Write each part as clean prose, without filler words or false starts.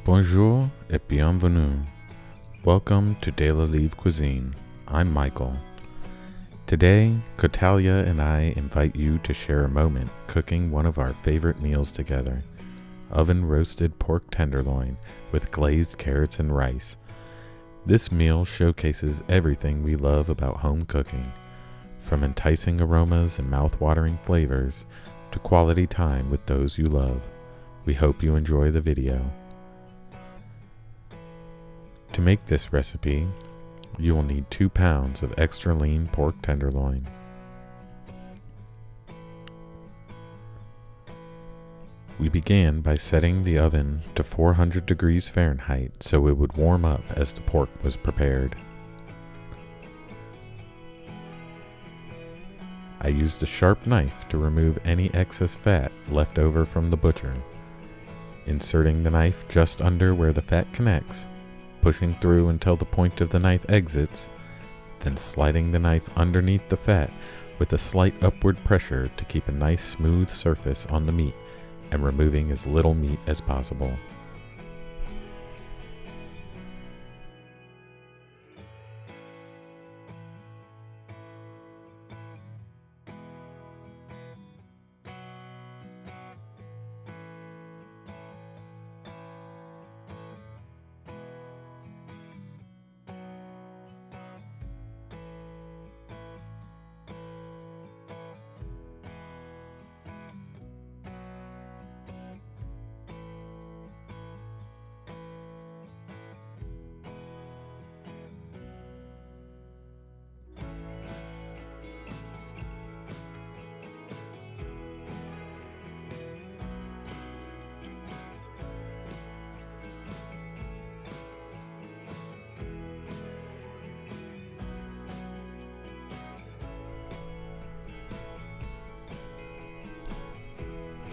Bonjour et bienvenue. Welcome to Livre Cuisine. I'm Michael. Today, Cotalia and I invite you to share a moment cooking one of our favorite meals together. Oven-roasted pork tenderloin with glazed carrots and rice. This meal showcases everything we love about home cooking, from enticing aromas and mouth-watering flavors to quality time with those you love. We hope you enjoy the video. To make this recipe, you will need 2 pounds of extra lean pork tenderloin. We began by setting the oven to 400 degrees Fahrenheit so it would warm up as the pork was prepared. I used a sharp knife to remove any excess fat left over from the butcher. Inserting the knife just under where the fat connects, pushing through until the point of the knife exits, then sliding the knife underneath the fat with a slight upward pressure to keep a nice smooth surface on the meat and removing as little meat as possible.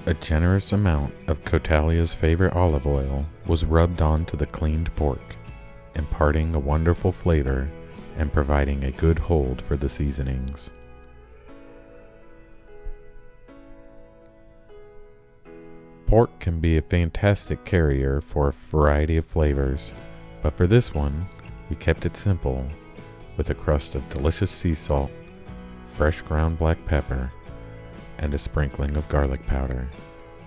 A generous amount of Cotalia's favorite olive oil was rubbed onto the cleaned pork, imparting a wonderful flavor and providing a good hold for the seasonings. Pork can be a fantastic carrier for a variety of flavors, but for this one, we kept it simple with a crust of delicious sea salt, fresh ground black pepper, and a sprinkling of garlic powder,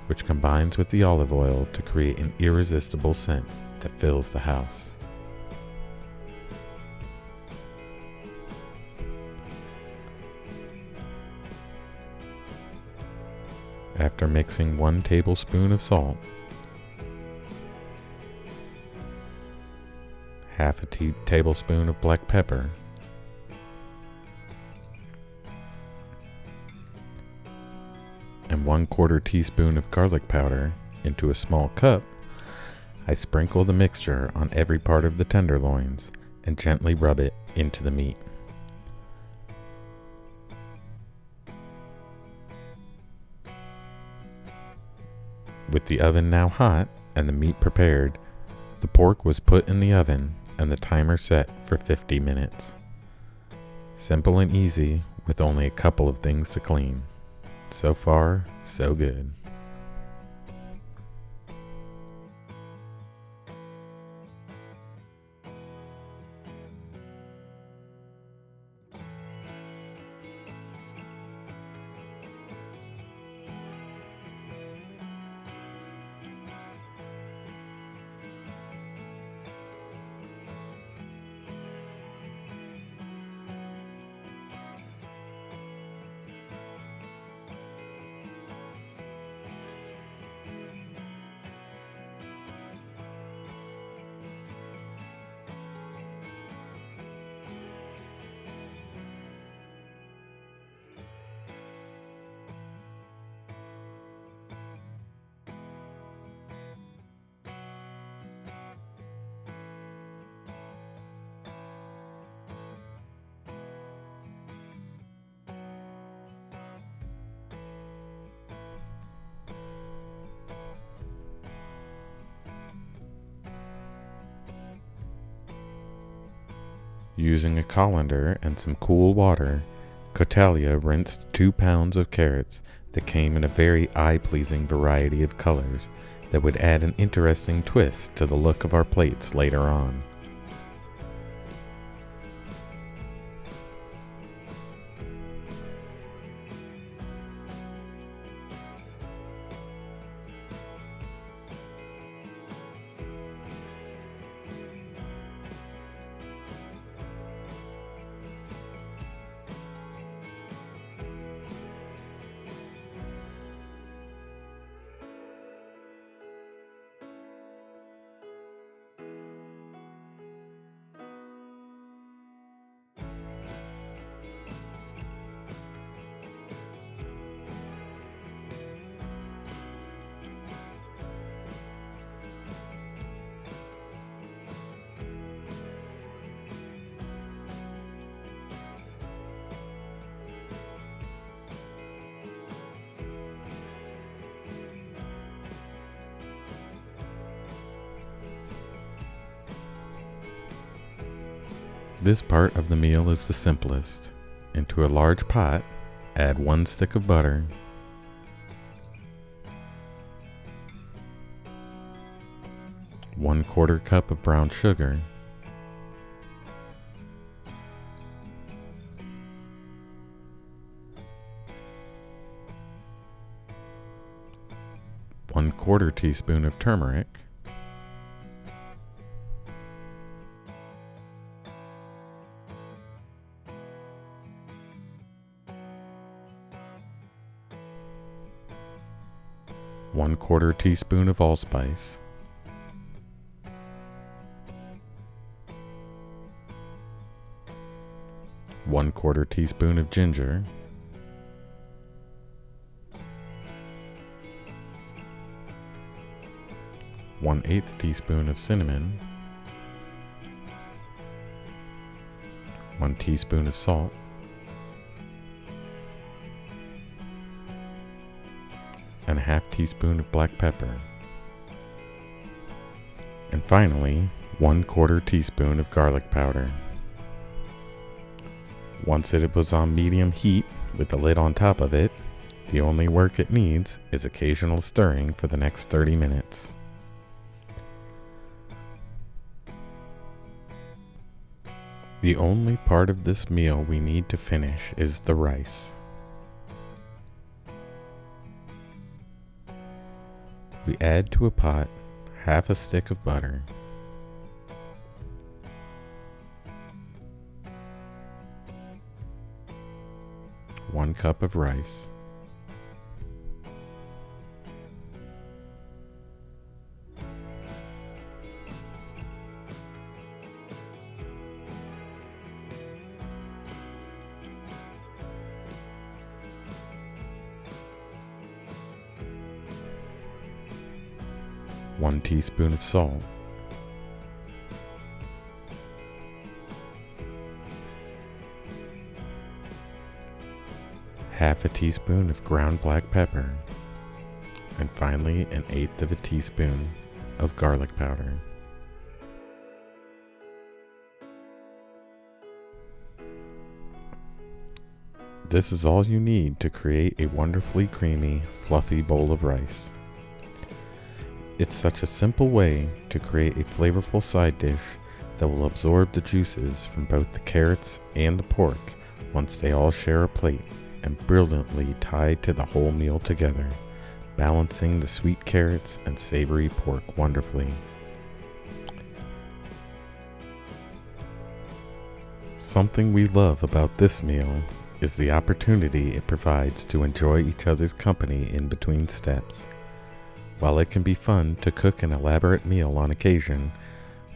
which combines with the olive oil to create an irresistible scent that fills the house. After mixing 1 tablespoon of salt, half a tablespoon of black pepper, and 1/4 teaspoon of garlic powder into a small cup, I sprinkle the mixture on every part of the tenderloins and gently rub it into the meat. With the oven now hot and the meat prepared, the pork was put in the oven and the timer set for 50 minutes. Simple and easy with only a couple of things to clean. So far, so good. Using a colander and some cool water, Cotalia rinsed 2 pounds of carrots that came in a very eye-pleasing variety of colors that would add an interesting twist to the look of our plates later on. This part of the meal is the simplest. Into a large pot, add 1 stick of butter, 1/4 cup of brown sugar, 1/4 teaspoon of turmeric, 1/4 teaspoon of allspice, 1/4 teaspoon of ginger, 1/8 teaspoon of cinnamon, 1 teaspoon of salt, and a 1/2 teaspoon of black pepper, and finally 1/4 teaspoon of garlic powder. Once it was on medium heat with the lid on top of it, the only work it needs is occasional stirring for the next 30 minutes. The only part of this meal we need to finish is the rice. We add to a pot 1/2 a stick of butter, 1 cup of rice, one teaspoon of salt, 1/2 a teaspoon of ground black pepper, and finally 1/8 of a teaspoon of garlic powder. This is all you need to create a wonderfully creamy, fluffy bowl of rice. It's such a simple way to create a flavorful side dish that will absorb the juices from both the carrots and the pork once they all share a plate, and brilliantly tie to the whole meal together, balancing the sweet carrots and savory pork wonderfully. Something we love about this meal is the opportunity it provides to enjoy each other's company in between steps. While it can be fun to cook an elaborate meal on occasion,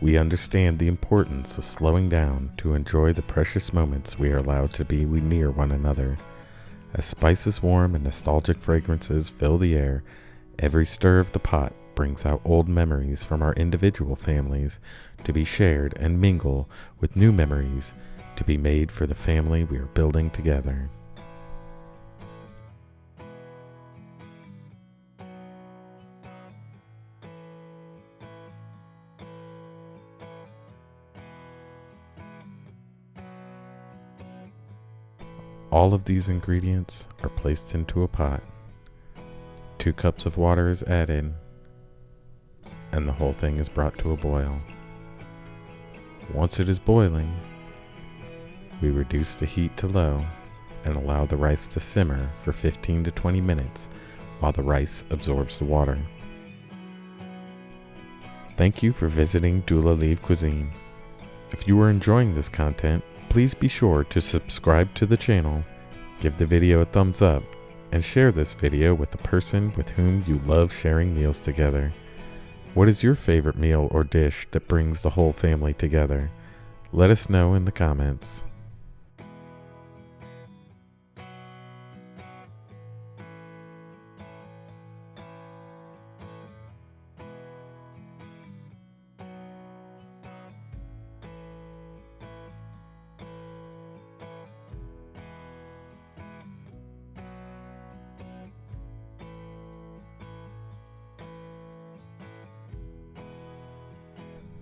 we understand the importance of slowing down to enjoy the precious moments we are allowed to be near one another. As spices warm and nostalgic fragrances fill the air, every stir of the pot brings out old memories from our individual families to be shared and mingle with new memories to be made for the family we are building together. All of these ingredients are placed into a pot. 2 cups of water is added, and the whole thing is brought to a boil. Once it is boiling, we reduce the heat to low and allow the rice to simmer for 15 to 20 minutes while the rice absorbs the water. Thank you for visiting Livre Cuisine. If you are enjoying this content, please be sure to subscribe to the channel, give the video a thumbs up, and share this video with the person with whom you love sharing meals together. What is your favorite meal or dish that brings the whole family together? Let us know in the comments.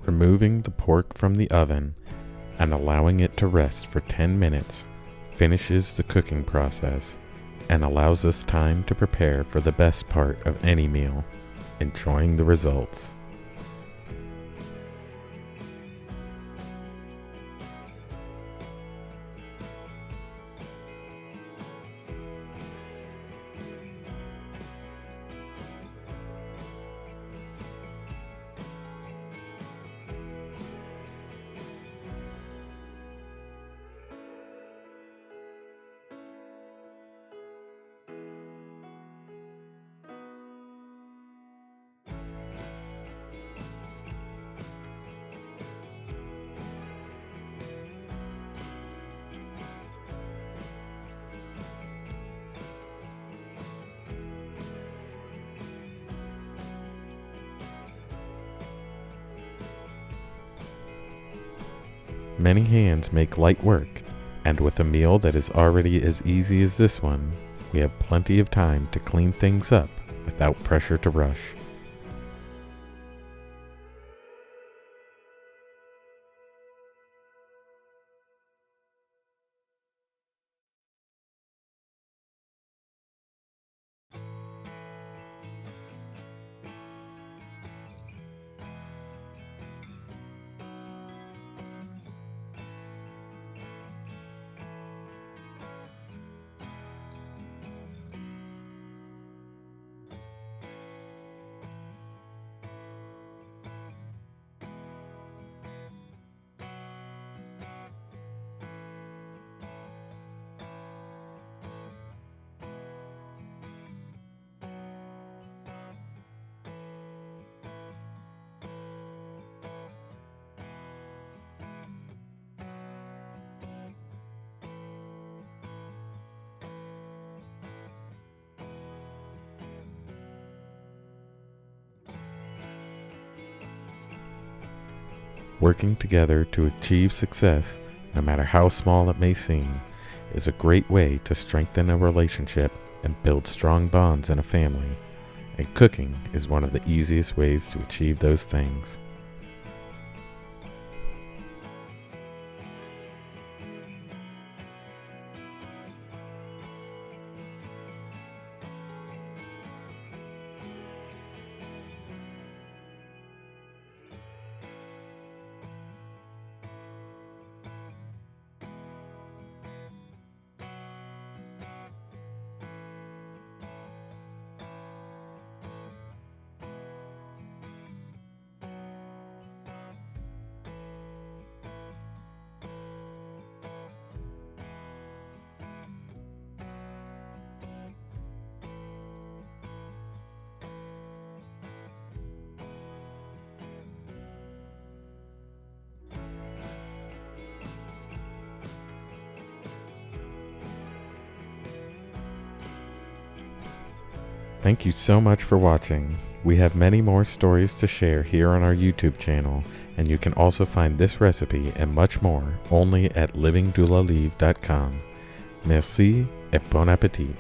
Removing the pork from the oven and allowing it to rest for 10 minutes finishes the cooking process and allows us time to prepare for the best part of any meal, enjoying the results. Many hands make light work, and with a meal that is already as easy as this one, we have plenty of time to clean things up without pressure to rush. Working together to achieve success, no matter how small it may seem, is a great way to strengthen a relationship and build strong bonds in a family, and cooking is one of the easiest ways to achieve those things. Thank you so much for watching. We have many more stories to share here on our YouTube channel, and you can also find this recipe and much more only at livingdoulalivre.com. Merci et bon appétit.